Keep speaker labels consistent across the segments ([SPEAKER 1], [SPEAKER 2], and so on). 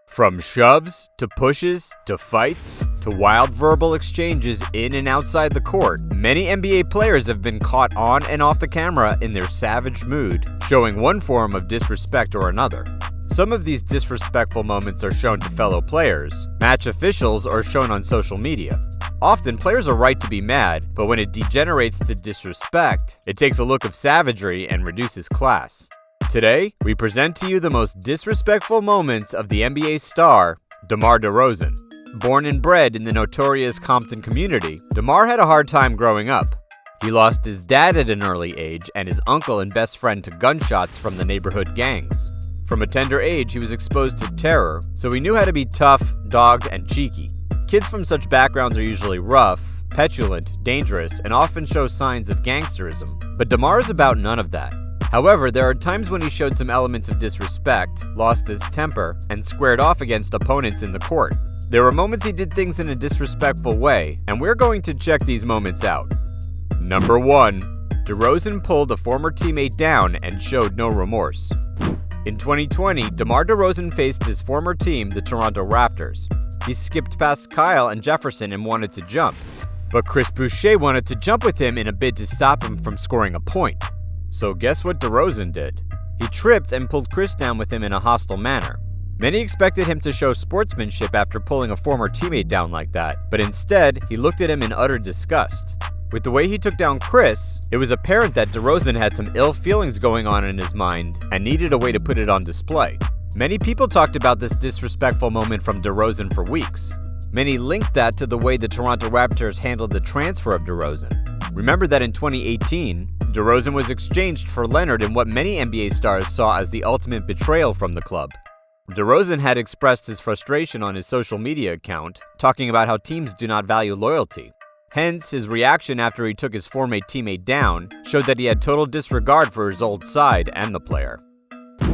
[SPEAKER 1] From shoves, to pushes, to fights, to wild verbal exchanges in and outside the court, many NBA players have been caught on and off the camera in their savage mood, showing one form of disrespect or another. Some of these disrespectful moments are shown to fellow players, match officials, or shown on social media. Often, players are right to be mad, but when it degenerates to disrespect, it takes a look of savagery and reduces class. Today, we present to you the most disrespectful moments of the NBA star, Demar Derozan. Born and bred in the notorious Compton community, Demar had a hard time growing up. He lost his dad at an early age and his uncle and best friend to gunshots from the neighborhood gangs. From a tender age, he was exposed to terror, so he knew how to be tough, dogged, and cheeky. Kids from such backgrounds are usually rough, petulant, dangerous, and often show signs of gangsterism. But Demar is about none of that. However, there are times when he showed some elements of disrespect, lost his temper, and squared off against opponents in the court. There were moments he did things in a disrespectful way, and we're going to check these moments out. Number 1. Derozan pulled a former teammate down and showed no remorse. In 2020, Demar Derozan faced his former team, the Toronto Raptors. He skipped past Kyle and Jefferson and wanted to jump, but Chris Boucher wanted to jump with him in a bid to stop him from scoring a point. So guess what Derozan did? He tripped and pulled Chris down with him in a hostile manner. Many expected him to show sportsmanship after pulling a former teammate down like that, but instead, he looked at him in utter disgust. With the way he took down Chris, it was apparent that Derozan had some ill feelings going on in his mind and needed a way to put it on display. Many people talked about this disrespectful moment from Derozan for weeks. Many linked that to the way the Toronto Raptors handled the transfer of Derozan. Remember that in 2018, Derozan was exchanged for Leonard in what many NBA stars saw as the ultimate betrayal from the club. Derozan had expressed his frustration on his social media account, talking about how teams do not value loyalty. Hence, his reaction after he took his former teammate down showed that he had total disregard for his old side and the player.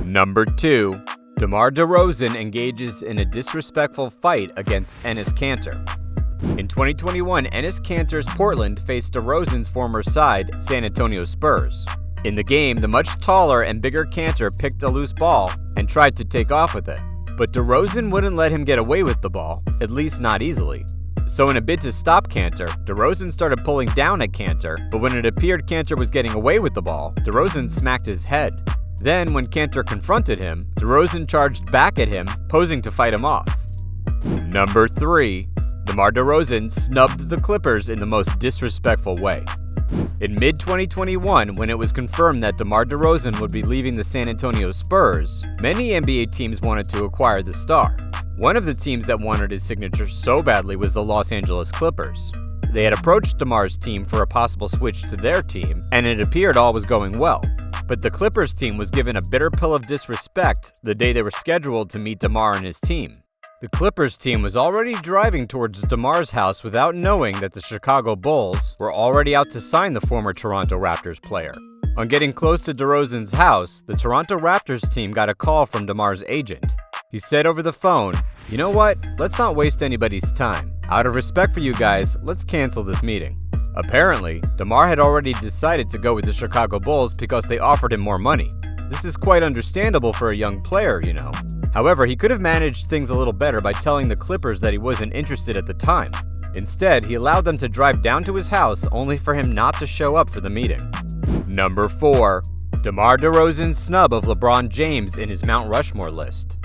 [SPEAKER 1] Number 2. Demar Derozan engages in a disrespectful fight against Enes Kanter. In 2021, Enes Kanter's Portland faced Derozan's former side, San Antonio Spurs. In the game, the much taller and bigger Kanter picked a loose ball and tried to take off with it. But Derozan wouldn't let him get away with the ball, at least not easily. So in a bid to stop Kanter, Derozan started pulling down at Kanter, but when it appeared Kanter was getting away with the ball, Derozan smacked his head. Then, when Kanter confronted him, Derozan charged back at him, posing to fight him off. Number 3. Demar Derozan snubbed the Clippers in the most disrespectful way. In mid-2021, when it was confirmed that Demar Derozan would be leaving the San Antonio Spurs, many NBA teams wanted to acquire the star. One of the teams that wanted his signature so badly was the Los Angeles Clippers. They had approached Demar's team for a possible switch to their team, and it appeared all was going well. But the Clippers team was given a bitter pill of disrespect the day they were scheduled to meet Demar and his team. The Clippers team was already driving towards Demar's house without knowing that the Chicago Bulls were already out to sign the former Toronto Raptors player. On getting close to Derozan's house, the Toronto Raptors team got a call from Demar's agent. He said over the phone, "You know what? Let's not waste anybody's time. Out of respect for you guys, let's cancel this meeting." Apparently, Demar had already decided to go with the Chicago Bulls because they offered him more money. This is quite understandable for a young player, you know. However, he could have managed things a little better by telling the Clippers that he wasn't interested at the time. Instead, he allowed them to drive down to his house only for him not to show up for the meeting. Number 4. Demar Derozan's snub of LeBron James in his Mount Rushmore list.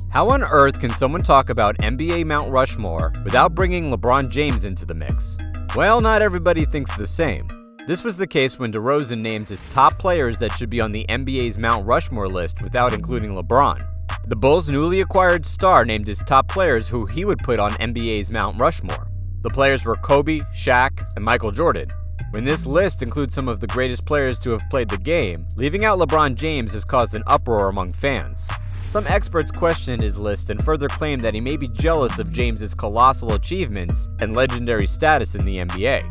[SPEAKER 1] How on earth can someone talk about NBA Mount Rushmore without bringing LeBron James into the mix? Well, not everybody thinks the same. This was the case when Derozan named his top players that should be on the NBA's Mount Rushmore list without including LeBron. The Bulls' newly acquired star named his top players who he would put on NBA's Mount Rushmore. The players were Kobe, Shaq, and Michael Jordan. When this list includes some of the greatest players to have played the game, leaving out LeBron James has caused an uproar among fans. Some experts questioned his list and further claimed that he may be jealous of James's colossal achievements and legendary status in the NBA.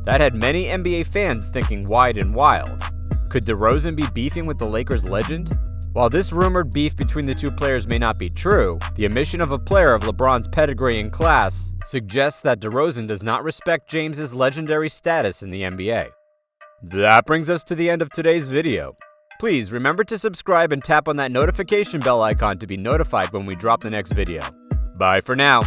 [SPEAKER 1] That had many NBA fans thinking wide and wild. Could Derozan be beefing with the Lakers legend? While this rumored beef between the two players may not be true, the omission of a player of LeBron's pedigree and class suggests that Derozan does not respect James's legendary status in the NBA. That brings us to the end of today's video. Please remember to subscribe and tap on that notification bell icon to be notified when we drop the next video. Bye for now.